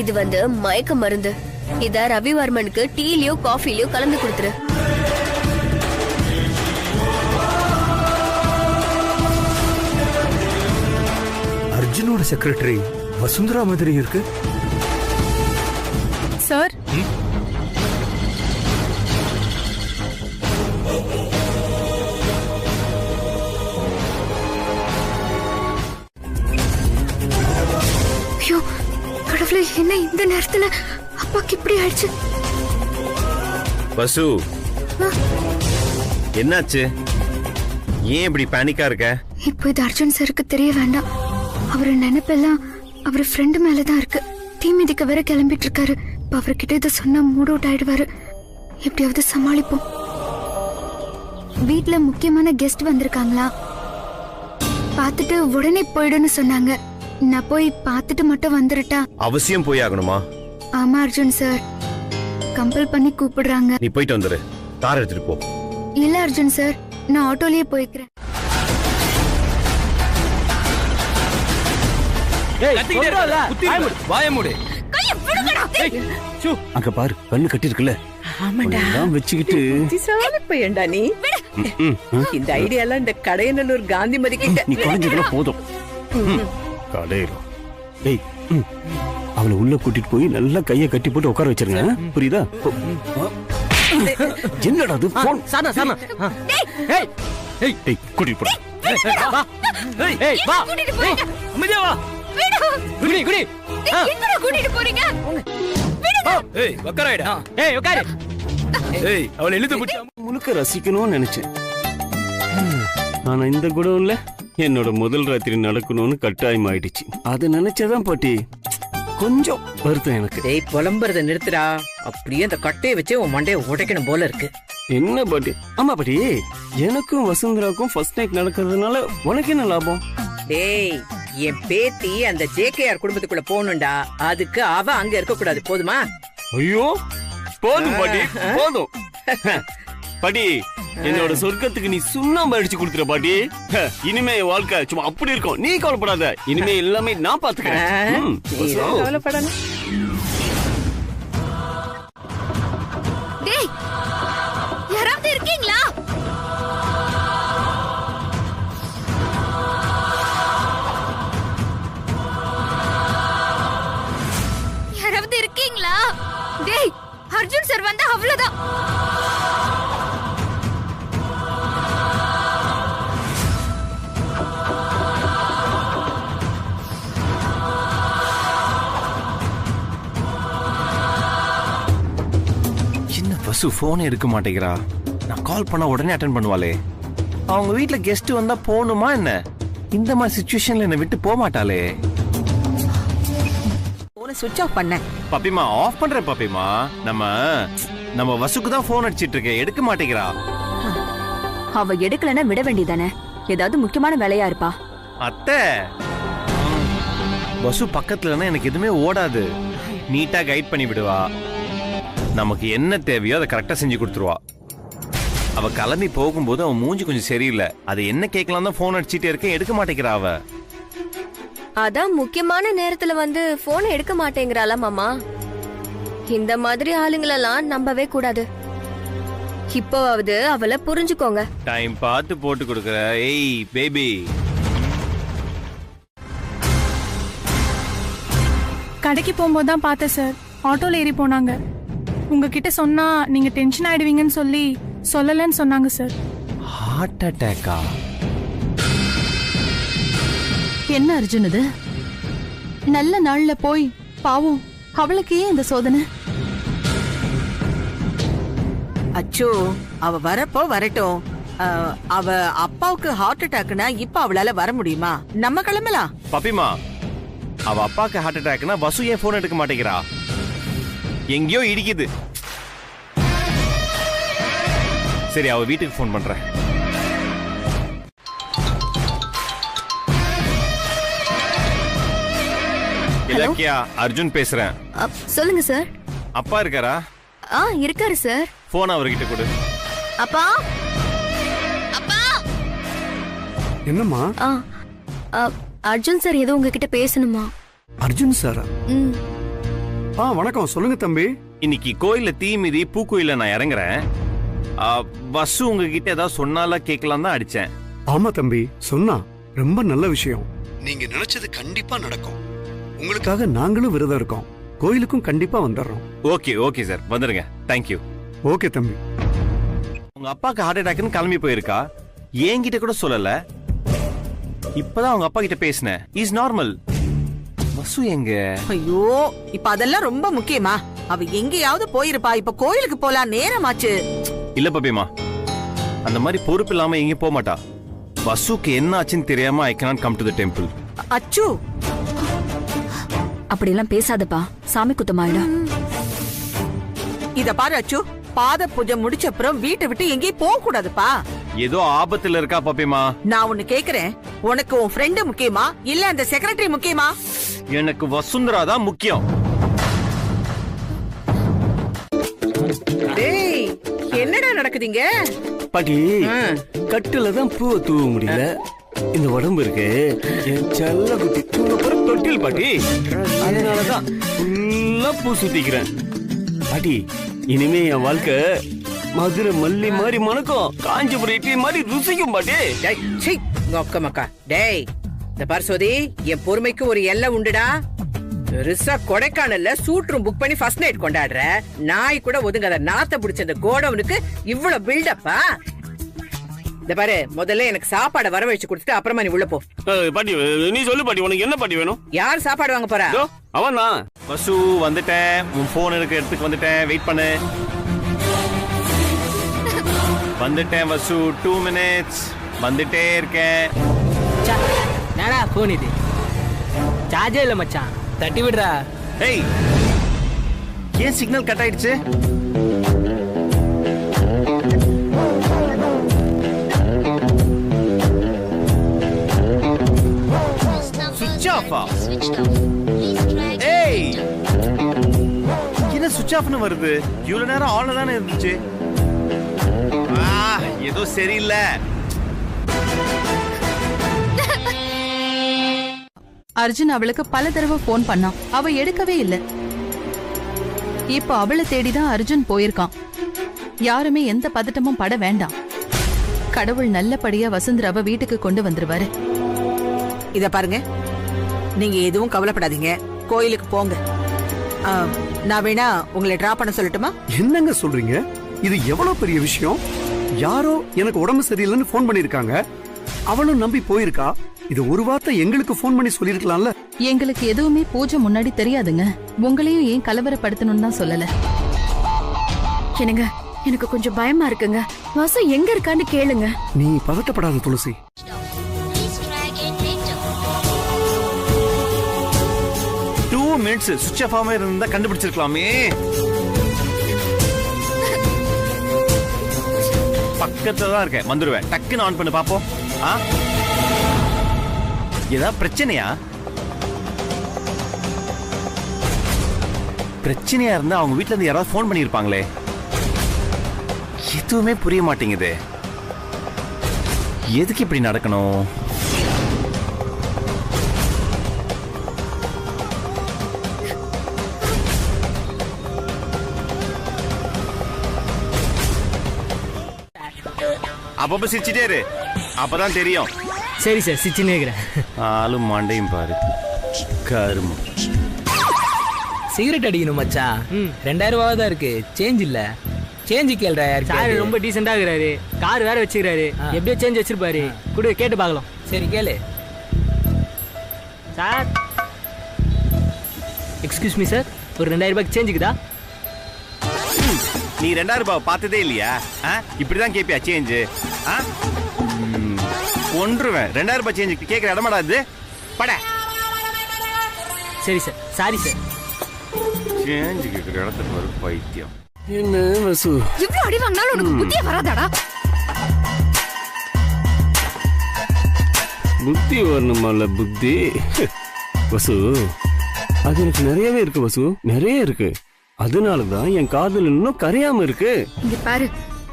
இது மயக்க மருந்து. இத ரவிவர்மனுக்கு டீலயோ காஃபிலயோ கலந்து கொடுத்துரு. அர்ஜுனோட செக்ரட்டரி வசுந்தரா மாதிரி இருக்கு சார். ஐயோ கடவுளே, என்ன இந்த நேரத்துல அப்பாக்கு இப்படி ஆயிடுச்சு? வசு, என்னாச்சு? ஏன் இப்படி பேனிக்கா இருக்க? இப்போ இது அர்ஜுன் சாருக்கு தெரிய வேண்டாம். அவரு நினைப்பெல்லாம் அவரு ஃப்ரெண்டு மேலதான் இருக்கு. தீ மிதிக்க வேற கிளம்பிட்டு இருக்காரு. அவர்கிட்ட இதை சொன்னா மூட் அவுட் ஆயிடுவாரு. எப்படியாவது சமாளிப்போம். வீட்டுல முக்கியமான கெஸ்ட் வந்திருக்காங்களா, பாத்துட்டு உடனே போயிடுன்னு சொன்னாங்க. நான் போய் பாத்துட்டு மட்டும் வந்துருட்டா? அவசியம் போய் ஆகணுமா? ஆமா அர்ஜுன் சார், கம்பல் பண்ணி கூப்பிடுறாங்க. நீ போயிட்டு வந்துரு, கார் எடுத்துட்டு போ. இல்ல அர்ஜுன் சார், நான் ஆட்டோலயே போய்க்கிறேன். அங்க பாரு, கண்ணு கட்டி இருக்குல்ல. வச்சுக்கிட்டு நீ இந்த ஐடியாலாம் இந்த கடையநல்லூர் காந்திமதி கிட்ட நீ குறைஞ்சதுல போதும். கடையில அவளை உள்ள கூட்டிட்டு போய் நல்லா கைய கட்டி போட்டு உட்கார வச்சிருங்க. புரியுதா? என்னடா அது? போன் சானா சானா. ஏய் ஏய் ஏய் கூட்டிட்டு போ. ஏய் வா. அமைதியா வா. குடி குடி. எங்கடா கூட்டிட்டு போறீங்க? ஏய் உட்காரடா. ஏய் உட்காரு. ஏய் அவளை இழுத்து புடி. முழுக்க ரசிக்கணும்னு நினைச்சேன். ஆனா இந்த குடவுல என்னோட முதல் ராத்திரி நடக்கணும்னு கட்டாயம் ஆயிடுச்சு. அது நினைச்சதான் பாட்டி கொஞ்சம் வருத்தம் எனக்கு. டேய் புலம்புறத நிறுத்துடா. அப்படியே அந்த கட்டையை வச்சு உன் மண்டையை உடைக்கணும் போல இருக்கு. என்ன பாட்டி? ஆமா பாட்டி, எனக்கும் வசுந்தராக்கும் ஃபர்ஸ்ட் நைட் நடக்கிறதுனால உனக்கு என்ன லாபம்? டேய் என் பேத்தி அந்த ஜேகேஆர் குடும்பத்துக்குள்ள போகணும்டா. அதுக்கு அவ அங்க இருக்க கூடாது. போதுமா? ஐயோ போதும் பாட்டி, போதும். பாட்டி, என்னோட சொர்க்கத்துக்கு நீ சுண்ணாம்பு அடிச்சு கொடுத்துற பாட்டி. இனிமே வாழ்க்கை சும்மா அப்படி இருக்கும். நீ கவலைப்படாத, இனிமே எல்லாமே நான் பாத்துக்கிறேன். கவலைப்படணும். டேய் யாராவது இருக்கீங்களா? யாராவது இருக்கீங்களா? டேய் அர்ஜுன் சார் வந்தா அவ்வளவுதான். வசு போன் எடுக்க மாட்டேங்கிறா. நான் கால் பண்ண உடனே அட்டெண்ட் பண்ணுவாளே. அவங்க வீட்ல கெஸ்ட் வந்தா போகணுமா என்ன? இந்த மாதிரி சிச்சுவேஷன்ல என்ன விட்டு போக மாட்டாளே. போனை சுவிட்ச் ஆஃப் பண்ண. பாப்பிமா ஆஃப் பண்றேன் பாப்பிமா. நம்ம வசுக்கு தான் போன் அடிச்சிட்டு இருக்கேன், எடுக்க மாட்டேங்கிறா. அவ எடுக்கலன்னா விட வேண்டியதானே? ஏதாவது முக்கியமான வேலையா இருப்பா. அத்தை, வசு பக்கத்துலன்னா எனக்கு எதுவுமே ஓடாது. நீட்டா கைட் பண்ணி விடுவா. நமக்கு என்ன தேவையோ அதை கரெக்டா செஞ்சு கொடுத்துருவா. அவ கிளம்பி போகும்போது அவன் மூஞ்சி கொஞ்சம் சரியில்லை. அது என்ன கேட்கலாம் தான் போன் அடிச்சிட்டே இருக்கேன், எடுக்க மாட்டேங்கிறா அவ. அதான் முக்கியமான நேரத்துல போன் எடுக்க மாட்டேங்கிறாளா மாமா? இந்த மாதிரி ஆளுங்களெல்லாம் நம்பவே கூடாது. இப்போவாவது அவளை புரிஞ்சுக்கோங்க. டைம் பார்த்து போட்டு கொடுக்கற. ஏய் பேபி. கடைக்கு போகும்போது தான் பார்த்தேன் சார். ஆட்டோல ஏறி போனாங்க. உங்ககிட்ட சொன்னா நீங்க டென்ஷன் ஆயிடுவீங்கன்னு சொல்லி சொல்லலன்னு சொன்னாங்க சார். ஹார்ட் அட்டாக்கா? என்ன அர்ஜுன் இது? நல்ல நாள்ல போய் பாவம் அவளுக்கு ஏன் இந்த சோதனை? அச்சோ, அவ வரப்போ வரட்டும். அவ அப்பாவுக்கு ஹார்ட் அட்டாக்னா இப்ப அவளால வர முடியுமா? நம்ம கிளம்பலாம். பாப்பிமா, அவ அப்பாக்கு ஹார்ட் அட்டாக்னா வசு ஏன் போன் எடுக்க மாட்டேங்கிறா? எங்கேயோ இடிக்குது. சரி, அவ வீட்டுக்கு போன் பண்றேன். இலக்கியா, அர்ஜுன் பேசுறேன். சொல்லுங்க சார். அப்பா இருக்காரா? இருக்காரு சார். போன் அவர்கிட்ட கொடு. அப்பா, அப்பா. என்னம்மா? அர்ஜுன் சார் ஏதோ உங்ககிட்ட பேசணுமா? அர்ஜுன் சாரா? வணக்கம். சொல்லுங்க தம்பி. இன்னைக்கு கோயில்ல தீ மிதி பூக்குயில நான் இறங்குறேன். வசு உங்ககிட்ட ஏதாவது சொன்னால கேட்கலாம் தான் அடிச்சேன். ஆமா தம்பி, சொன்னா ரொம்ப நல்ல விஷயம். நீங்க நினைச்சது கண்டிப்பா நடக்கும். உங்களுக்காக நாங்களும் விரதம் இருக்கோம். கோயிலுக்கும் கண்டிப்பா வந்துடுறோம். ஓகே ஓகே சார், வந்துருங்க. தேங்க்யூ. ஓகே தம்பி. உங்க அப்பாக்கு ஹார்ட் அட்டாக்னு கிளம்பி போயிருக்கா, என்கிட்ட கூட சொல்லல. இப்பதான் அவங்க அப்பா கிட்ட பேசினேன். Is normal. வசு எங்க? ஐயோ, இப்ப அதெல்லாம் ரொம்ப முக்கியமா? அவ எங்கேயாவது போயிருப்பா. இப்ப கோயிலுக்கு போலாம், நேரமாச்சு. இல்ல பப்பியம்மா, அந்த மாதிரி பொறுப்பு இல்லாம எங்கேயும் போக மாட்டா. வசுக்கு என்ன ஆச்சுன்னு தெரியாம ஐ cannot come to the temple. அச்சு, அப்படியெல்லாம் பேசாதப்பா, சாமி குத்தமாயிடும். இத பாரு அச்சு, பாத பூஜை முடிச்ச அப்புறம் வீட்டை விட்டு எங்கேயும் போக கூடாதுப்பா. ஏதோ ஆபத்துல இருக்கா பப்பியம்மா. நான் ஒண்ணு கேக்குறேன், உனக்கு உன் ஃப்ரெண்டு முக்கியமா இல்ல அந்த செக்ரட்டரி முக்கியமா? எனக்கு வசுந்தரா தான் முக்கியம். டேய், என்னடா நடக்குதுங்க? பாட்டி, கட்டுல தான் பூவை தூவ முடியல. இந்த உடம்பு இருக்கு, என் செல்ல குட்டி தூங்க போற தொட்டில் பாட்டி. அதனாலதான் ஃபுல்லா பூ சுத்திக்கிறேன் பாட்டி. இனிமே என் வாழ்க்கை மதுரை மல்லி மாதிரி மணக்கும், காஞ்சிபுரம் இட்லி மாதிரி ருசிக்கும் பாட்டி. மக்கா டேய், இந்த பார்சோதி, என் பொறுமைக்கு ஒரு எல்லை உண்டுடா. பெருசா கொடைக்கானல்ல சூட் ரூம் புக் பண்ணி ஃபர்ஸ்ட் நைட் கொண்டாடுற நாய் கூட ஒதுங்காத நாத்த பிடிச்ச அந்த கோடவுனுக்கு இவ்வளவு பில்டப்பா? இந்த பாரு, முதல்ல எனக்கு சாப்பாடை வரவழைச்சு கொடுத்துட்டு அப்புறமா நீ உள்ள போ. பாட்டி நீ சொல்லு பாட்டி, உனக்கு என்ன பாட்டி வேணும்? யார் சாப்பாடு வாங்க போறா? அவன் தான். வசு வந்துட்டேன், உன் போன் இருக்க இடத்துக்கு வந்துட்டேன், வெயிட் பண்ணு. வந்துட்டேன் வசு, 2 minutes. வந்துட்டே இருக்கேன். என்னடா போன் இது? சார்ஜே இல்ல மச்சான், தட்டி விடுறா. ஏய், ஏன் சிக்னல் கட் ஆயிடுச்சு? சுவிட்ச் ஆஃபா? ஏய், என்ன சுவிட்ச் ஆஃப்னு வருது? இவ்வளவு நேரம் ஆன்ல தானே இருந்துச்சு. ஏதோ சரியில்லை. அர்ஜுன் அவளுக்கு பல தடவை போன் பண்ணான், அவ எடுக்கவே இல்ல. இப்ப அவளை தேடிதான் அர்ஜுன் போயிருக்கான். யாருமே எந்த பதட்டமும் பட வேண்டாம். கடவுள் நல்லபடியா வசுந்தராவை வீட்டுக்கு கொண்டு வந்துருவாரு. இத பாருங்க, நீங்க எதுவும் கவலைப்படாதீங்க, கோயிலுக்கு போங்க. நான் வேணா உங்களை டிராப் பண்ண சொல்லட்டுமா? என்னங்க சொல்றீங்க? இது எவ்வளவு பெரிய விஷயம். யாரோ எனக்கு உடம்பு சரியில்லைன்னு போன் பண்ணிருக்காங்க, அவளும் நம்பி போயிருக்கா. இது ஒரு வார்த்தை எங்களுக்கு போன் பண்ணி சொல்லிருக்கலாம்ல. எங்களுக்கு எதுவுமே பூஜை முன்னாடி தெரியாதுங்க. உங்களையும் ஏன் கலவரப்படுத்தணும்னு தான் சொல்லல. என்னங்க, எனக்கு கொஞ்சம் பயமா இருக்குங்க. வசு எங்க இருக்கான்னு கேளுங்க. நீ பதட்டப்படாத துளசி. டூ மினிட்ஸ் சுவிட்ச் ஆஃப் ஆகாம இருந்தா கண்டுபிடிச்சிருக்கலாமே. பக்கத்துல தான் இருக்கேன், வந்துருவேன். டக்குன்னு ஆன் பண்ணு பாப்போம். ஏதாவது பிரச்சனையா? பிரச்சனையா இருந்தா அவங்க வீட்ல இருந்து யாராவது போன் பண்ணிருப்பாங்களே. எதுவுமே புரிய மாட்டேங்குது. எதுக்கு இப்படி நடக்கணும்? அப்பப்ப சிரிச்சிட்டே இரு, அப்பதான் தெரியும். சரி சார், சிச்சினே இருக்கிறேன். ஆளும் மாண்டையும் பாரு, கரும. சிகரெட் அடிக்கணும் மச்சான். 2000 ரூபா தான் இருக்கு, சேஞ்ச் இல்ல. சேஞ்ச் கேள்றா. சார் ரொம்ப டீசெண்டா இருக்கிறாரு, கார் வேற வச்சுக்கிறாரு, எப்படியோ சேஞ்ச் வச்சிருப்பாரு. குடு, கேட்டு பார்க்கலாம். சரி கேளு. சார், எக்ஸ்கியூஸ் மீ சார், ஒரு 2000 ரூபாய்க்கு சேஞ்சுக்குதா? நீ 2000 ரூபாய் பார்த்ததே இல்லையா? இப்படிதான் கேப்பியா சேஞ்சு? ஒன்றுவேன். 2000 ரூபாய் சேஞ்சுக்கு கேட்கிற இடமாடா இது? பட. சரி சார், சாரி சார். சேஞ்சு கேட்கிற இடத்துக்கு ஒரு பைத்தியம். என்ன வசு, இவ்வளவு அடி வாங்கினாலும் உனக்கு புத்தியே வராதாடா? புத்தி வரணுமால புத்தி. வசு, அது எனக்கு நிறையவே இருக்கு வசு, நிறைய இருக்கு. அதனாலதான் என் காதல் இன்னும் கரையாம இருக்கு. இங்க பாரு,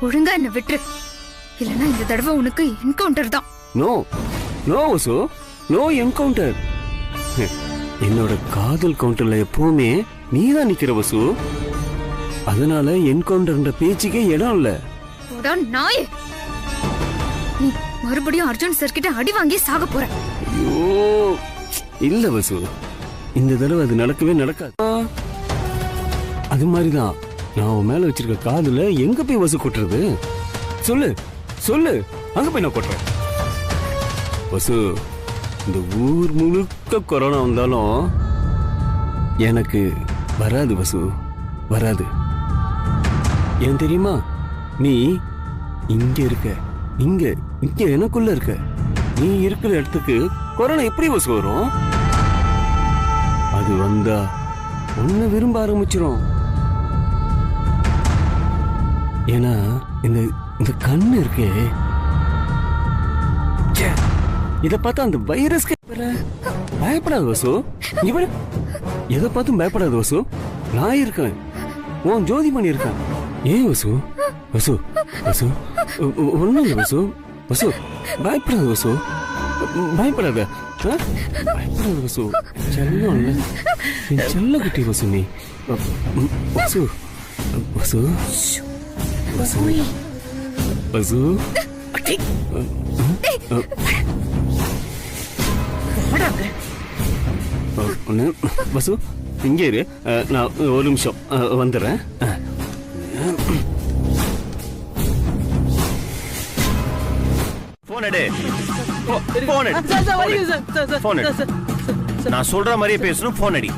ஒழுங்கா என்ன விட்டுரு, இல்லனா இந்த தடவை உனக்கு என்கவுண்டர் தான். நோ நோ வசு, நோ என்கவுண்டர். என்னோட காதல் கவுண்டர்ல எப்பவுமே நீதான் நிக்கிற வசு. அதனால என்கவுண்டர்ன்ற பேச்சுக்கே இடம் இல்ல. போடா நாயே, நீ மறுபடியும் அர்ஜுன் சார் கிட்ட அடி வாங்கி சாக போற. ஐயோ இல்ல வசு, இந்த தடவை அது நடக்கவே நடக்காது. அது மாதிரிதான் நான் உன் மேல வச்சிருக்க காதுல எங்க போய் வசு கொட்டுறது? சொல்லு சொல்லு, அங்க போய் நான் கொட்டுறேன். வசு, இந்த ஊர் முழுக்க கொரோனா வந்தாலும் எனக்கு வராது வசு, வராது. ஏன் தெரியுமா? நீ இங்க இருக்க, இங்க இங்க எனக்குள்ள இருக்க. நீ இருக்கிற இடத்துக்கு கொரோனா எப்படி வசு வரும்? அது வந்தா ஒன்னு விரும்ப ஆரம்பிச்சிரும். ஏன்னா இந்த இந்த கண்ணு இருக்கே, இத பார்த்தா அந்த வைரஸ்க்கு பயப்படாது வசு. இவரு எதை பார்த்தும் பயப்படாது வசு. நான் இருக்கேன், உன் ஜோதிமணி இருக்கேன். ஏன் வசு? வசு வசு ஒண்ணும் இல்லை வசு. வசு பயப்படாது வசு, பயப்படாத, பயப்படாத வசு. செல்லம் இல்ல, என் செல்ல குட்டி வசு. நீ வசு வசு வசு வசு வசு இங்க இரு, நான் ஒரு நிமிஷம் வந்துடுறேன். போன் எடு, போன் எடு, போன் எடு. நான் சொல்ற மாதிரியே பேசணும். போன் அடி.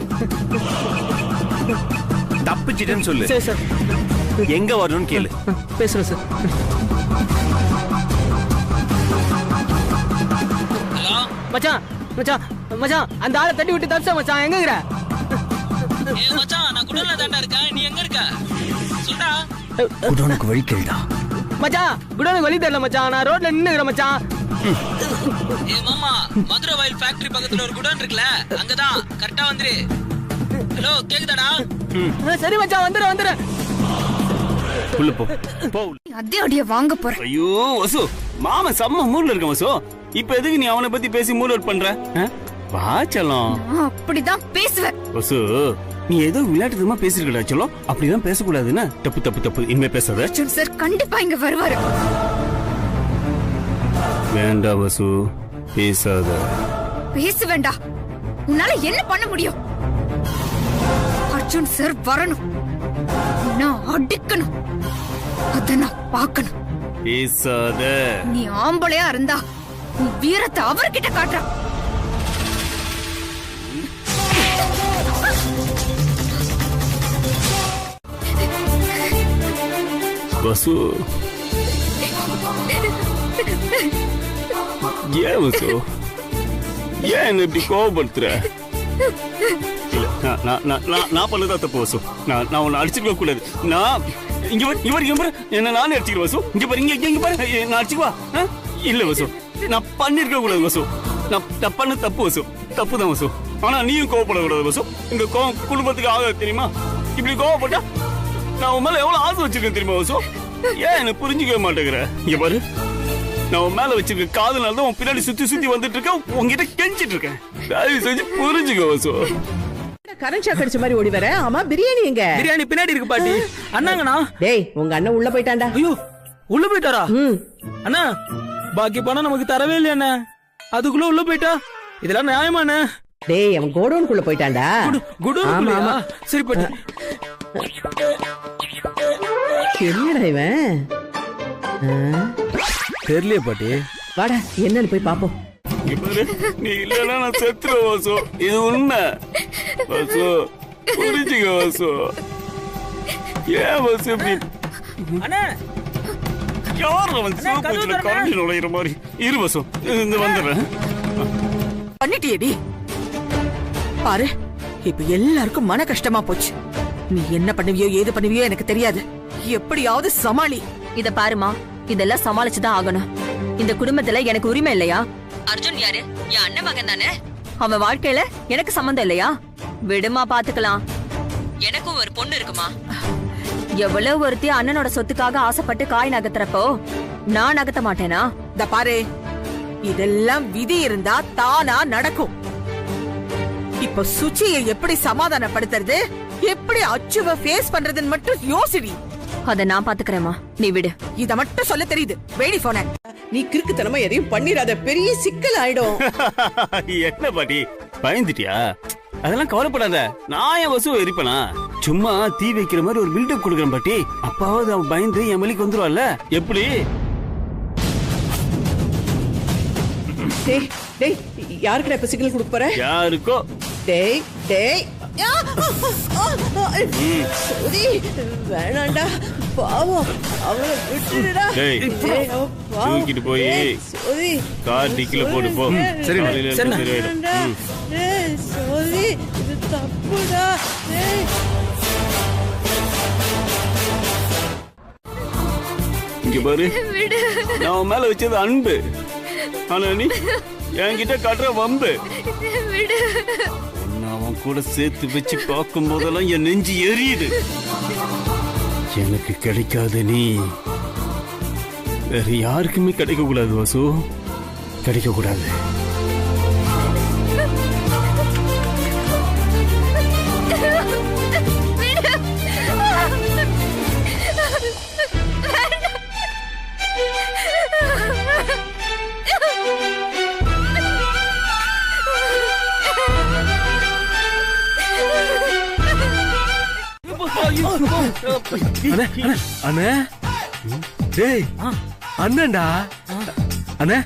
தப்பிச்சிட்டேன்னு சொல்லு. எங்க வரணும்னு கேளு. பேசுறேன் சார். மச்சான் மச்சான் மச்சான், அந்த ஆளை தட்டி விட்டு தப்பிச்சா மச்சான். எங்க இருக்கிற? மச்சான் நான் குடோன்ல தான்டா இருக்கேன். நீ எங்க இருக்க? சொல்டா. குடோனுக்கு வழி கேளுடா. மச்சான் குடோனுக்கு வழி தெரியல மச்சான். நான் ரோட்ல நின்னுக்கிறேன் மச்சான். மாமா, மதுரை வயல் ஃபேக்டரி பக்கத்துல ஒரு குடோன் இருக்குல, அங்கதான். கரெக்டா வந்துரு. ஹலோ, கேக்குதாடா? சரி மச்சான், வந்துடுறேன். உள்ள போ போ. அதே அடிய வாங்க போற. ஐயோ வசு, மாமா செம்ம மூட்ல இருக்க வசு. இப்ப எதுக்கு நீ அவனை பத்தி பேசி மூட் அவுட் பண்ற? வா செல்லம். அப்படிதான் பேசுவேன் வசு. நீ ஏதோ விளையாட்டுமா பேசிருக்கடா செல்லம். அப்படிதான் பேசக்கூடாதுன்னு. தப்பு தப்பு தப்பு, இனிமே பேசாத. அர்ஜுன் சார் கண்டிப்பா இங்க வருவாரு. வேண்டாம் வசு, பேசாத. பேச வேண்டாம். உன்னால என்ன பண்ண முடியும்? அர்ஜுன் சார் வரணும், நான் அடிக்கணும், அத நான் பார்க்கணும். பேசாத. நீ ஆம்பளையா இருந்தா நீ வீரத்தை அவர்கிட்ட காட்டுற. வசு ஏன் வசு, ஏன் என்ன இப்படி கோவப்படுத்துற? நான் பண்ணதான் தப்பு வசு. நான் உன்னை அடிச்சிருக்க கூடாது. நான் இங்க பாரு, என்ன நானே அடிச்சுக்கிறேன் வசு. இங்க பாரு, இங்க பாரு, நான் அடிச்சுக்குவா? இல்ல வசு, நான் பண்ணிருக்க கூடாது வசு. நான் பண்ண தப்பு வசு, தப்புதான் வசு. ஆனா நீயும் கோவப்படக்கூடாது வசு. இந்த கோவம் குடும்பத்துக்கு ஆகாது தெரியுமா? இப்படி கோவப்பட்டா நான் உன் மேல எவ்வளவு ஆசை வச்சிருக்கேன் தெரியுமா வசு? ஏன் என்ன புரிஞ்சுக்கவே மாட்டேங்கிற? இங்க பாரு, நான் உன் மேல வச்சிருக்க காதனால தான் உன் பின்னாடி சுத்தி சுத்தி வந்துட்டு இருக்கேன், உங்ககிட்ட கெஞ்சிட்டு இருக்கேன். தயவு செஞ்சு புரிஞ்சுக்க வசு. கரண்ட் ஷாக் அடிச்ச மாதிரி ஓடி வர. ஆமா, பிரியாணி எங்க? பிரியாணி பின்னாடி இருக்கு பாட்டி. அண்ணாங்கண்ணா. டேய், உங்க அண்ணன் உள்ள போயிட்டான்டா. ஐயோ, உள்ள போயிட்டாரா? அண்ணா, பாக்கி பணம் நமக்கு தரவே இல்லையா அண்ணா? அதுக்குள்ள உள்ள போயிட்டா? இதெல்லாம் நியாயமாண்ணே? டேய், அவன் கோடவுனுக்குள்ள போயிட்டான்டா. குடோனுக்குள்ளயா? சரி பாட்டி. என்னடா இவன்? தெரியலையே பாட்டி. வாடா, என்னன்னு போய் பாப்போம். நீ இல்லன்னா நான் செத்துருவேன் வசு. இது உண்மை வசு, புரிஞ்சுக்க வசு. ஏன் வசு இப்படி? அண்ணா, யார் அவன் சிவப்பூச்சில கரண்டி நுழையிற மாதிரி? இரு வசு, இந்த வந்துடுறேன். பண்ணிட்டியேடி பாரு. இப்ப எல்லாருக்கும் மன கஷ்டமா போச்சு. நீ என்ன பண்ணுவியோ ஏது பண்ணுவியோ எனக்கு தெரியாது. எப்படியாவது சமாளி. இத பாருமா, இதெல்லாம் சமாளிச்சுதான் ஆகணும். இந்த குடும்பத்துல எனக்கு உரிமை இல்லையா? அர்ஜுன் யாரு? என் அண்ணன் மகன் தானே. அவன் வாழ்க்கையில எனக்கு சம்மந்தம் இல்லையா? விடுமா, பாத்துக்கலாம். எனக்கும் ஒரு பொண்ணு இருக்குமா? எவ்வளவு ஒருத்தி அண்ணனோட சொத்துக்காக ஆசைப்பட்டு காய் நகர்த்துறப்போ நான் நகர்த்த மாட்டேனா? இந்த பாரு, இதெல்லாம் விதி இருந்தா தானா நடக்கும். இப்ப சுச்சியை எப்படி சமாதானப்படுத்துறது? எப்படி அச்சுவ ஃபேஸ் பண்றதுன்னு மட்டும் யோசிடி. அத நான் பாத்துக்கிறேம்மா, நீ விடு. இத மட்டும் சொல்ல தெரியுது. வேடி போன நீ கிறுக்குத்தனமா எதையும் பண்ணிராத, பெரிய சிக்கல் ஆயிடும். என்ன பாட்டி பயந்துட்டியா? அதெல்லாம் கவலைப்படாத, நான் என் வசூ எரிப்பனா? சும்மா தீ வைக்கிற மாதிரி ஒரு பில்டப் கொடுக்குறேன் பாட்டி. அப்பாவது அவன் பயந்து என் மலிக்கு வந்துருவாள்ல. எப்படி? டேய் டேய், யாருக்கு இப்ப சிக்னல் கொடுக்க போற? யாருக்கோ. டேய் டேய், வேணாண்டா, பாவம், அவளை விட்டுடுடா. தூக்கிட்டு போய் கார் டிக்கில போட்டு போ. சரி சோதி, இது தப்புடா. இங்க பாரு, நான் மேல வச்சது அன்பு, ஆனா நீ என்கிட்ட காட்டுற வம்பு. அவன் கூட சேர்த்து வச்சு பார்க்கும் போதெல்லாம் என் நெஞ்சு எரியுது. எனக்கு கிடைக்காத நீ வேற யாருக்குமே கிடைக்க கூடாது வாசு, கிடைக்க கூடாது. அண்ணே, டேய் அண்ணன்டா. அண்ணே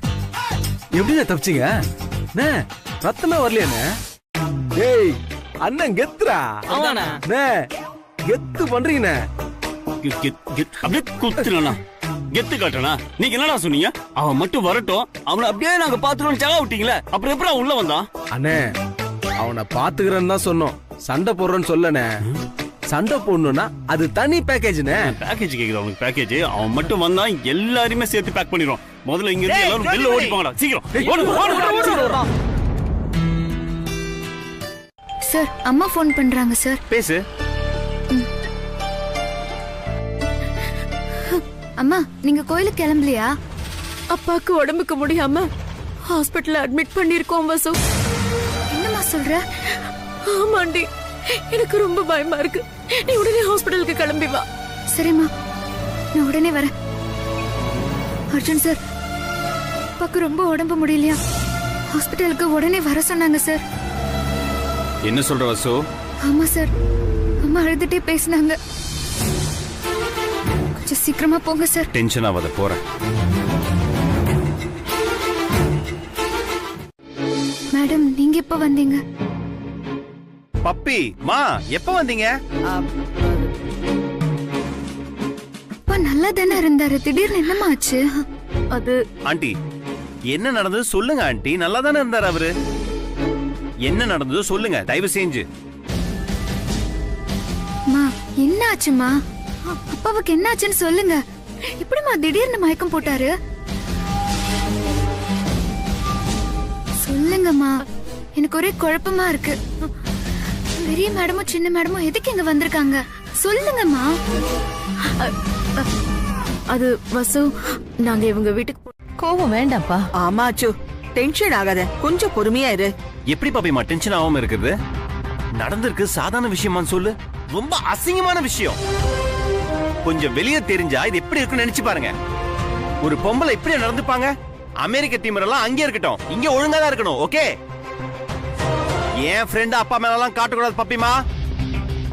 எப்படிங்க தப்பிச்சிங்க? அண்ணே ரத்தமே வரலையாண்ணே? டேய் அண்ணன் கெத்துறா. அண்ணே கெத்து பண்றீங்கண்ணே. அப்படியே குத்துனா கெத்து காட்டனா? நீங்க என்னடா சொன்னீங்க? அவன் மட்டும் வரட்டும், அவனை அப்படியே நாங்க பாத்துருவோம் ஜாக விட்டீங்களே, அப்புறம் எப்படி உள்ள வந்தான்? அண்ணே அவனை பாத்துக்கிறேன்னு தான் சொன்னோம், சண்டை போடுறோன்னு சொல்லனே. சண்டை போடணும்னா அது தனி பேக்கேஜ்னே. பேக்கேஜ் கேக்குது அவனுக்கு பேக்கேஜ். அவன் மட்டும் வந்தா எல்லாரையுமே சேர்த்து பேக் பண்ணிடுவோம். முதல்ல இங்க இருந்து எல்லாரும் வெளில ஓடி போங்கடா, சீக்கிரம். சார், அம்மா ஃபோன் பண்றாங்க சார். பேசு. அம்மா, நீங்க கோயிலுக்கு கிளம்பலையா? அப்பாக்கு உடம்புக்கு முடியாம ஹாஸ்பிடல்ல அட்மிட் பண்ணிருக்கோம் வசு. என்னம்மா சொல்ற? ஆமாண்டி, எனக்கு ரொம்ப பயமா இருக்கு. நீ உடனே ஹாஸ்பிடலுக்கு கிளம்பி வா. சரிம்மா, நான் உடனே வரேன். அர்ஜுன் சார், அப்பாக்கு ரொம்ப உடம்பு முடியலையா, ஹாஸ்பிடலுக்கு உடனே வர சொன்னாங்க சார். என்ன சொல்ற வசு? ஆமா சார், அம்மா அழுதுட்டே பேசினாங்க. கொஞ்சம் சீக்கிரமா போங்க சார். டென்ஷன் ஆகாத, போறேன். மேடம், நீங்க எப்ப வந்தீங்க? பப்பி மா, எப்ப வந்தீங்க? அப்பா நல்லா தானே இருந்தாரு, திடீர்னு என்னமா ஆச்சு? அது ஆண்டி என்ன நடந்தது சொல்லுங்க. ஆண்டி நல்லா தானே இருந்தாரு அவரு. என்ன நடந்தது சொல்லுங்க தயவு செஞ்சு. மா, என்ன ஆச்சுமா? அப்பாவுக்கு என்ன ஆச்சுன்னு சொல்லுங்க. எப்படிமா திடீர்னு மயக்கம் போட்டாரு? சொல்லுங்கம்மா, எனக்கு ஒரே குழப்பமா இருக்கு. பெரிய மேடமும் சின்ன மேடமும் எதுக்கு இங்க வந்திருக்காங்க? சொல்லுங்கம்மா. அது வசு, நாங்க இவங்க வீட்டுக்கு கோவம் வேண்டாம்ப்பா. ஆமா அச்சு, டென்ஷன் ஆகாத, கொஞ்சம் பொறுமையா இரு. எப்படி பாப்பிமா டென்ஷன் ஆகாம இருக்குது? நடந்திருக்கு சாதாரண விஷயமான்னு சொல்லு. ரொம்ப அசிங்கமான விஷயம். கொஞ்சம் வெளியே தெரிஞ்சா இது எப்படி இருக்குன்னு நினைச்சு பாருங்க. ஒரு பொம்பளை இப்படியே நடந்துப்பாங்க? அமெரிக்க திமிரெல்லாம் அங்கே இருக்கட்டும், இங்க ஒழுங்கா தான் இருக்கணும். ஓகே? என் ஃப்ரெண்ட் அப்பா மேலாம் காட்டக்கூடாது பப்பிமா.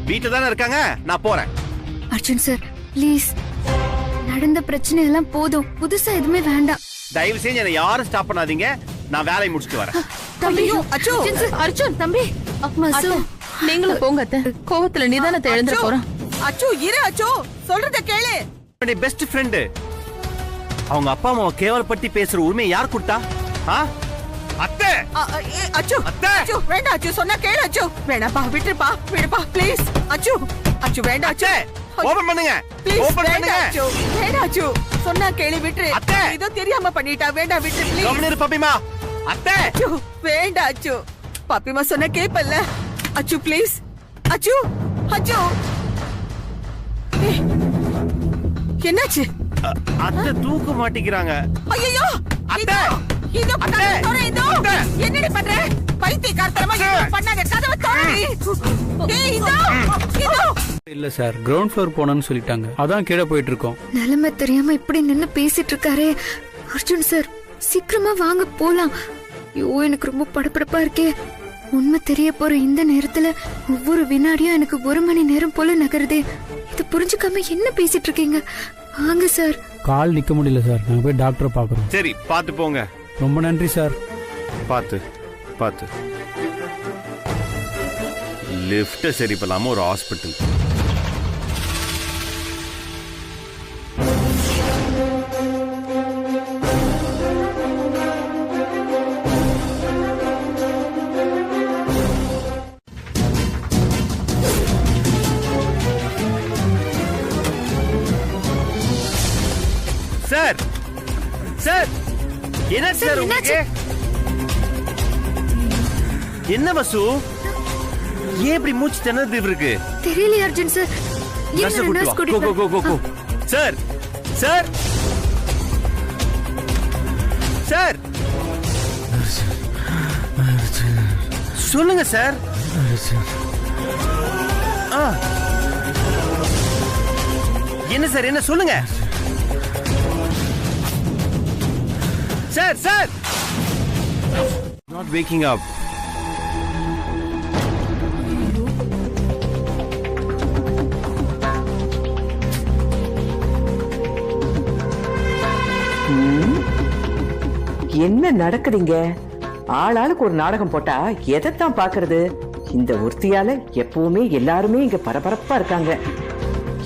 வீட்டுல தானே இருக்காங்க, நான் போறேன். அர்ஜுன் சார், ப்ளீஸ், நடந்த பிரச்சனை எல்லாம் போதும், புதுசா எதுவுமே வேண்டாம். தயவு செஞ்சு என்னை யாரும் ஸ்டாப் பண்ணாதீங்க, நான் வேலையை முடிச்சுட்டு வரேன். தம்பி, அர்ஜுன் தம்பி, நீங்களும் போங்க அத்தை. கோவத்துல நிதானத்தை எழுந்து போறோம். அச்சு இரு, அச்சு சொல்றத கேளு. என்னுடைய பெஸ்ட் ஃப்ரெண்ட் அவங்க அப்பா அம்மாவை கேவலப்பட்டி பேசுற உரிமை யார் கொடுத்தா? அத்தை, அச்சு அச்சு வேண்டாம் அச்சு, சொன்னா கேளு அச்சு. வேணாப்பா, விட்டுப்பா, விடுப்பா ப்ளீஸ். அச்சு அச்சு வேண்டாம் அச்சு, ஓபன் பண்ணுங்க, ஓபன் பண்ணுங்க. அச்சு வேண்டாம் அச்சு, சொன்னா கேளு, விட்டுரு. அத்தை, இதோ தெரியாம பண்ணிட்டா, வேண்டாம் விட்டுரு ப்ளீஸ். கம்முனு பப்பிமா. அத்தை, அச்சு வேண்டாம் அச்சு, பாப்பிமா சொன்னா கேப்பல்ல. அச்சு ப்ளீஸ், அச்சு அச்சு. என்னாச்சு? அத்தை தூக்க மாட்டேங்கிறாங்க. ஐயோ, அத்தை, இதோ என்னடி பண்ற? பைத்தியக்காரத்தனமா எதுவும் பண்ணாத. கதவை திறடி. டேய் இதோ இதோ. இல்ல சார், கிரவுண்ட் ஃப்ளோர் போனோம்னு சொல்லிட்டாங்க. அதான் கீழே போயிட்டு இருக்கோம். நிலைமை தெரியாம இப்படி நின்னு பேசிட்டு இருக்காரே. அர்ஜுன் சார், சீக்கிரமா வாங்க போலாம். ஐயோ, எனக்கு ரொம்ப படபடப்பா இருக்கே. உண்மை தெரிய போற இந்த நேரத்துல ஒவ்வொரு வினாடியும் எனக்கு 1 மணி நேரம் போல நகருதே. இது புரிஞ்சுக்காம என்ன பேசிட்டு இருக்கீங்க? வாங்க சார். கால் நிக்க முடியல சார், நாங்க போய் டாக்டரை பாக்குறோம். சரி, பாத்து போங்க. ரொம்ப நன்றி சார். பாத்து பாத்து. லிஃப்ட் சரி பண்ணாம ஒரு ஹாஸ்பிட்டல். சார் சார், என்ன சார் உங்களுக்கு? என்ன வசு, ஏன் இப்படி மூச்சு திணறது இருக்கு? தெரியல Arjun sir. Sir sir sir, சொல்லுங்க சார். என்ன சார், என்ன சொல்லுங்க sir. Sir, not waking up. என்ன நடக்குதுங்க? ஆளாளுக்கு ஒரு நாடகம் போட்டா எதைத்தான் பாக்குறது? இந்த ஒருத்தியால எப்பவுமே எல்லாருமே இங்க பரபரப்பா இருக்காங்க.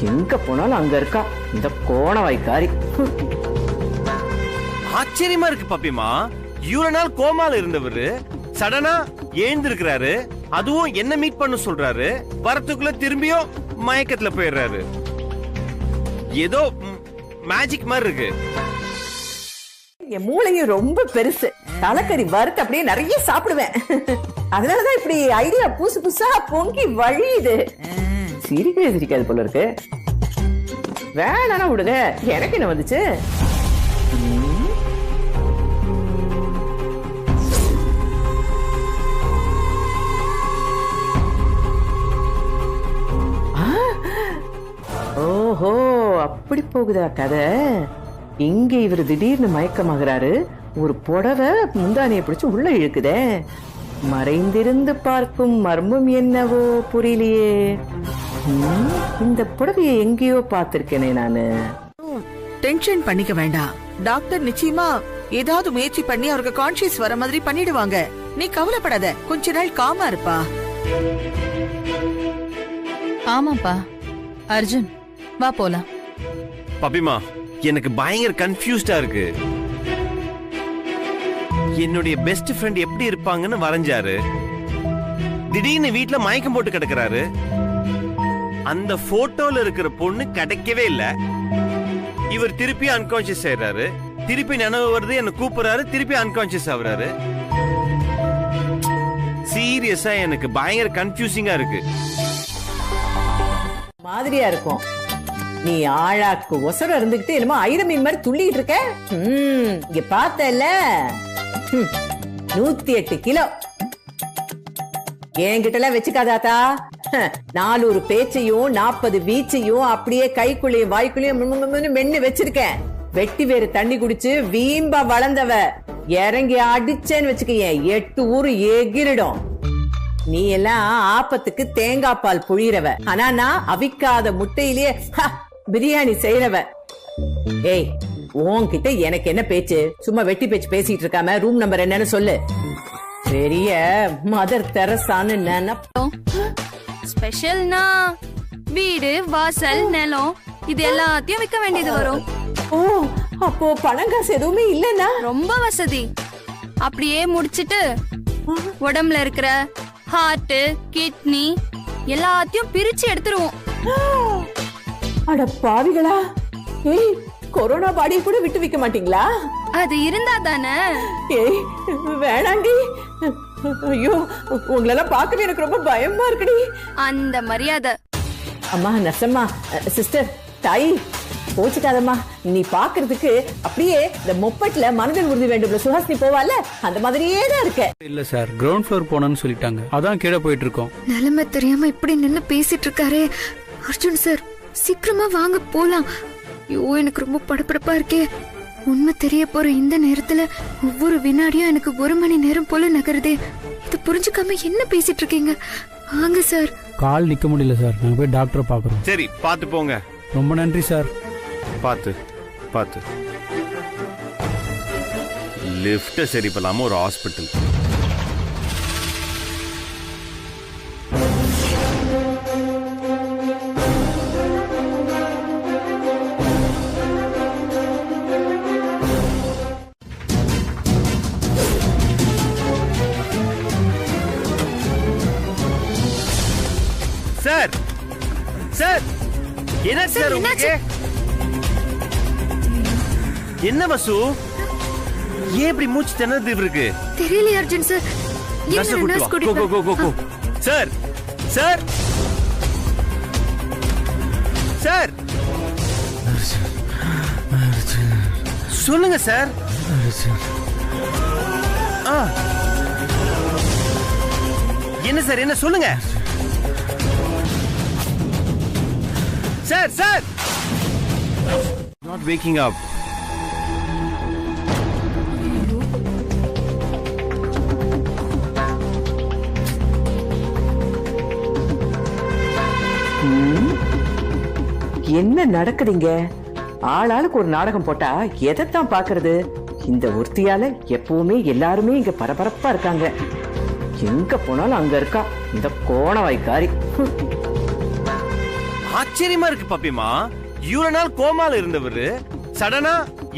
எங்க போனாலும் அங்க இருக்கா இந்த கோணவாய்க்காரி. ஆச்சரியமா இருக்கு பாப்பிமா. இவ்வளவு நாள் கோமால இருந்தவரு சடனா எழுந்திருக்கிறாரு. அதுவும் என்ன மீட் பண்ண சொல்றாரு. வரத்துக்குள்ள திரும்பியும் மயக்கத்துல போயிடுறாரு. ஏதோ மேஜிக் மாதிரி இருக்கு. என் மூளையும் ரொம்ப பெருசு. தலைக்கறி வறுத்து அப்படியே நிறைய சாப்பிடுவேன். அதனாலதான் இப்படி ஐடியா புதுசு புதுசா பொங்கி வழியுது. சிரிக்காது போல இருக்கு. வேணானா விடுங்க, எனக்கு என்ன வந்துச்சு? ஓஹோ, அப்படி போகுதா கதை? இங்க இவர் திடீர்னு மயக்கமாகறாரு. ஒரு புடவை முந்தானியை பிடிச்சு உள்ள இழுக்குதே. மறைந்திருந்து பார்க்கும் மர்மம் என்னவோ புரியலையே. இந்த புடவையை எங்கேயோ பார்த்திருக்கேனே நானு. டென்ஷன் பண்ணிக்க வேண்டாம். டாக்டர் நிச்சயமா ஏதாவது முயற்சி பண்ணி அவருக்கு கான்சியஸ் வர மாதிரி பண்ணிடுவாங்க. நீ கவலைப்படாத, கொஞ்ச நாள் காமா இருப்பா. ஆமாப்பா. அர்ஜுன், வா போலாம். பாப்பிமா, எனக்கு பயங்கர கன்ஃபியூஸ்டா இருக்கு. என்னுடைய பெஸ்ட் ஃப்ரெண்ட் எப்படி இருப்பாங்கன்னு வரைஞ்சாரு. திடீர்னு வீட்டுல மயக்கம் போட்டு கிடக்குறாரு. அந்த போட்டோல இருக்கிற பொண்ணு கிடைக்கவே இல்ல. இவர் திருப்பி அன்கான்சியஸ் ஆயிடுறாரு. திருப்பி நினைவு வருது, என்ன கூப்பிடுறாரு, திருப்பி அன்கான்சியஸ் ஆகுறாரு. சீரியஸா எனக்கு பயங்கர கன்ஃபியூசிங்கா இருக்கு. மாதிரியா இருக்கும். நீ ஆழாக்கு ஒசரம் இருந்துகிட்டு என்னமோ ஐரமீன் மாதிரி துள்ளிட்டு இருக்க. இங்க பார்த்தல 108 கிலோ. என்கிட்ட எல்லாம் வச்சுக்காதாத்தா. 400 பேச்சையும் 40 வீச்சையும் அப்படியே கைக்குள்ளேயும் வாய்க்குள்ளேயும் மென்னு வச்சிருக்கேன். வெட்டி வேறு தண்ணி குடிச்சு வீம்பா வளர்ந்தவ. இறங்கி அடிச்சேன்னு வச்சுக்கேன் 8 ஊரு எகிரிடும். நீ எல்லாம் ஆப்பத்துக்கு தேங்காய் பால் புழியறவ. ஆனா நான் அவிக்காத முட்டையிலேயே பிரியாணி செய்யறவ. ஏய், உன்கிட்ட எனக்கு என்ன பேச்சு? சும்மா வெட்டி பேச்சு பேசிட்டு இருக்காம ரூம் நம்பர் என்னன்னு சொல்லு. பெரிய மதர் தெரசான்னு நினைப்போம். ஸ்பெஷல்னா வீடு, வாசல், நிலம் இது எல்லாத்தையும் விற்க வேண்டியது வரும். ஓ, அப்போ பணம் காசு எதுவுமே இல்லன்னா? ரொம்ப வசதி. அப்படியே முடிச்சிட்டு உடம்புல இருக்கிற ஹார்ட், கிட்னி எல்லாத்தையும் பிரிச்சு எடுத்துருவோம். அட பாவிகளா! ஏய், கொரோனா பாடியை கூட விட்டு வைக்க மாட்டீங்களா? அது இருந்தா தானே. ஏய், வேணாண்டி. ஐயோ, உங்களெல்லாம் பார்க்கவே எனக்கு ரொம்ப பயமா இருக்குடி. அந்த மரியாதை. அம்மா நர்சம்மா, சிஸ்டர், தாய், கோச்சுக்காதம்மா, நீ பாக்குறதுக்கு அப்படியே இந்த மொப்பட்ல மனதில் உறுதி வேண்டும் சுஹாசினி போவால அந்த மாதிரியே தான் இருக்க. இல்ல சார், கிரவுண்ட் ஃப்ளோர் போனோம்னு சொல்லிட்டாங்க, அதான் கீழே போயிட்டு இருக்கோம். நிலைமை தெரியாம இப்படி நின்னு பேசிட்டு இருக்காரே அர்ஜுன் சார், சீக்கிரமா வாங்க போலாம். ஐயோ எனக்கு ரொம்ப படபடப்பா இருக்கே. உண்மை தெரிய போற இந்த நேரத்துல ஒவ்வொரு வினாடியும் எனக்கு 1 மணி நேரம் போல நகருதே. இது புரிஞ்சுக்காம என்ன பேசிட்டு இருக்கீங்க? வாங்க சார். கால் நிக்க முடியல சார், நாங்க போய் டாக்டரை பாக்குறோம். சரி பாத்து போங்க. ரொம்ப நன்றி சார். பாத்து பாத்து லிஃப்ட் சரி பண்ணாம ஒரு ஹாஸ்பிட்டல். சார் சார் என்ன சார் உங்களுக்கு? என்ன வசு, ஏன் இப்படி மூச்சு திணறது இருக்கு? தெரியல Arjun sir. Sir sir sir சொல்லுங்க சார். என்ன சார், என்ன சொல்லுங்க sir. Sir not waking up. என்ன நடக்குதுங்க? ஆளாளுக்கு ஒரு நாடகம் போட்டா எதைத்தான் பாக்குறது? இந்த ஒருத்தியால எப்பவுமே எல்லாருமே இங்க பரபரப்பா இருக்காங்க. எங்க போனாலும் அங்க இருக்கா இந்த கோணவாய்க்காரி. ஆச்சரியமா இருக்கு பாப்பிமா, இவ்வளவு நாள் கோமால இருந்தவரு சடனா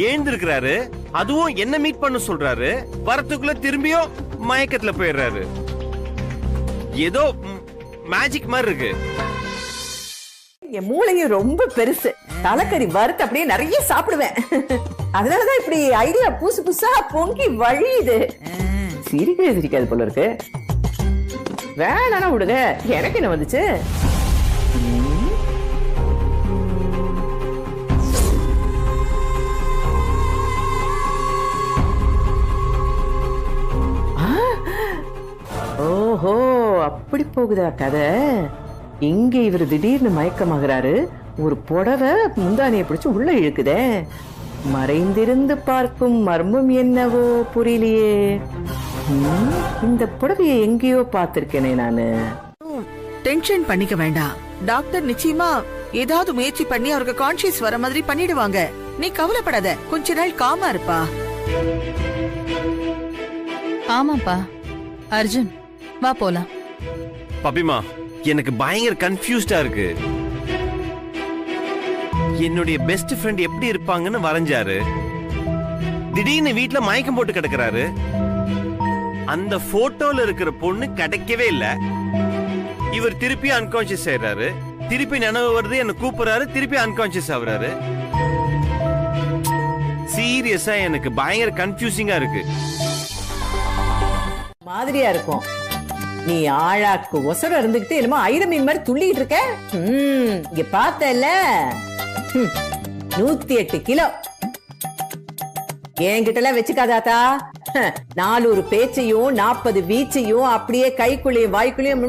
எழுந்திருக்கிறாரு. அதுவும் என்ன மீட் பண்ண சொல்றாரு, வரத்துக்குள்ள திரும்பியும் மயக்கத்துல போயிடுறாரு. ஏதோ மேஜிக் மாதிரி இருக்கு. என் மூளையும் ரொம்ப பெருசு, தலைக்கறி வறுத்து அப்படியே நிறைய சாப்பிடுவேன். அதனாலதான் இப்படி ஐடியா புதுசு புதுசா பொங்கி வழியுது. சிரிக்காது போல இருக்கு. வேணானா விடுங்க, எனக்கு என்ன வந்துச்சு? ஓஹோ, அப்படி போகுதா கதை? இங்க இவர் திடீர்னு மயக்கமாகிறாரு, ஒரு புடவை முந்தானியை பிடிச்சு உள்ள இழுக்குதே. மறைந்திருந்து பார்க்கும் மர்மம் என்னவோ புரியலையே. இந்த புடவையை எங்கேயோ பார்த்திருக்கேனே நானு. டென்ஷன் பண்ணிக்க வேண்டாம், டாக்டர் நிச்சயமா ஏதாவது முயற்சி பண்ணி அவருக்கு கான்சியஸ் வர மாதிரி பண்ணிடுவாங்க. நீ கவலைப்படாத, கொஞ்ச நாள் காமா இருப்பா. ஆமாப்பா. அர்ஜுன் வா போலாம். பாப்பிமா, எனக்கு பயங்கர கன்ஃபியூஸ்டா இருக்கு. என்னுடைய பெஸ்ட் ஃப்ரெண்ட் எப்படி இருப்பாங்கன்னு வரைஞ்சாரு, திடீர்னு வீட்டுல மயக்கம் போட்டு கிடக்குறாரு. அந்த போட்டோல இருக்கிற பொண்ணு கிடைக்கவே இல்ல. இவர் திருப்பி அன்கான்சியஸ் ஆயிடுறாரு, திருப்பி நினைவு வருது, என்ன கூப்பிடுறாரு, திருப்பி அன்கான்சியஸ் ஆகுறாரு. சீரியஸா எனக்கு பயங்கர கன்ஃபியூசிங்கா இருக்கு. மாதிரியா இருக்கும். நீ ஆழாக்கு ஒசரம் இருந்துகிட்டு என்னமோ ஐரமீன் மாதிரி துள்ளிட்டு இருக்க. இங்க பார்த்தல 108 கிலோ. என்கிட்ட எல்லாம் வச்சுக்காதாத்தா. 400 பேச்சையும் 40 வீச்சையும் அப்படியே கைக்குள்ளேயும் வாய்க்குள்ளேயும்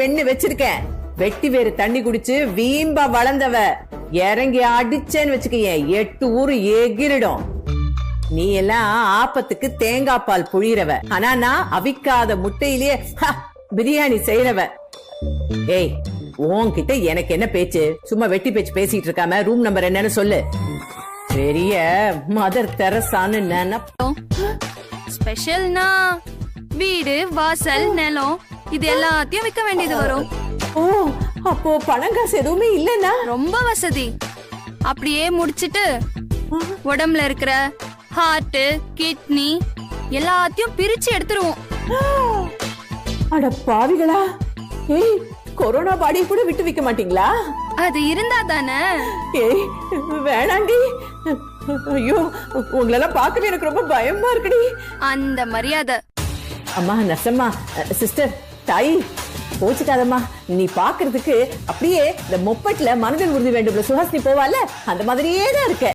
மென்னு வச்சிருக்கேன். வெட்டி வேறு தண்ணி குடிச்சு வீம்பா வளர்ந்தவ. இறங்கி அடிச்சேன்னு வச்சுக்கேன் 8 ஊரு எகிரிடும். நீ எல்லாம் ஆப்பத்துக்கு தேங்காய் பால் புழியறவ, ஆனா நான் அவிக்காத முட்டையிலேயே பிரியாணி செய்யறவ. ஏய், உன்கிட்ட எனக்கு என்ன பேச்சு? சும்மா வெட்டி பேச்சு பேசிட்டு இருக்காம ரூம் நம்பர் என்னன்னு சொல்லு. பெரிய மதர் தெரசான்னு நினைப்போம். ஸ்பெஷல்னா வீடு, வாசல், நிலம் இது எல்லாத்தையும் விற்க வேண்டியது வரும். ஓ, அப்போ பணம் காசு எதுவுமே இல்லன்னா? ரொம்ப வசதி. அப்படியே முடிச்சிட்டு உடம்புல இருக்கிற ஹார்ட், கிட்னி எல்லாத்தையும் பிரிச்சு எடுத்துருவோம். அட பாவிகளா! ஏய், கொரோனா பாடி கூட விட்டு வைக்க மாட்டீங்களா? அது இருந்தா தானே. ஏய் வேணாண்டி. ஐயோ, உங்களெல்லாம் பார்க்கவே எனக்கு ரொம்ப பயமா இருக்குடி. அந்த மரியாதை. அம்மா நசம்மா, சிஸ்டர், தாய், கோச்சுக்காதம்மா, நீ பாக்குறதுக்கு அப்படியே இந்த மொப்பட்ல மனதில் உறுதி வேண்டும் சுஹாசினி போவால அந்த மாதிரியே தான் இருக்க.